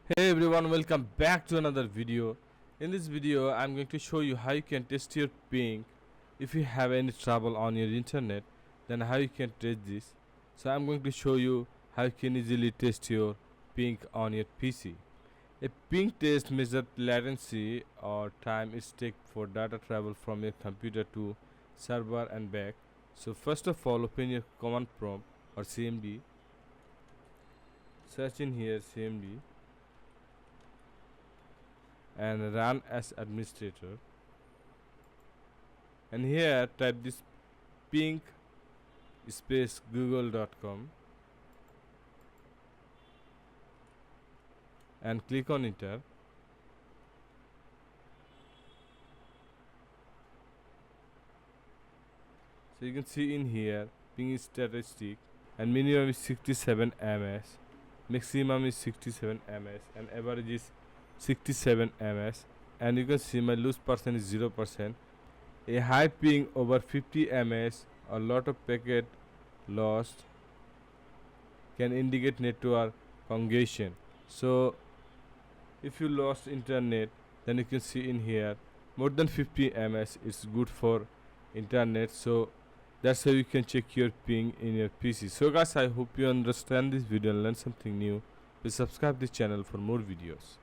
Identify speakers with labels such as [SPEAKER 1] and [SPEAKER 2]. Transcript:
[SPEAKER 1] Hey everyone, welcome back to another video. In this video I'm going to show you how you can test your ping. If you have any trouble on your internet, then how you can test this. So I'm going to show you how you can easily test your ping on your PC. A ping test measures latency or time it takes for data travel from your computer to server and back. So first of all, open your command prompt or cmd, search in here cmd and run as administrator, and here type this ping space google.com and click on enter. So you can see in here ping statistic, and minimum is 67 ms, maximum is 67 ms, and average is 67 ms, and you can see my lose percent is 0%. A high ping over 50 ms, a lot of packet lost, can indicate network congestion. So if you lost internet, then you can see in here more than 50 ms is good for internet. So that's how you can check your ping in your PC. So guys, I hope you understand this video and learn something new. Please subscribe this channel for more videos.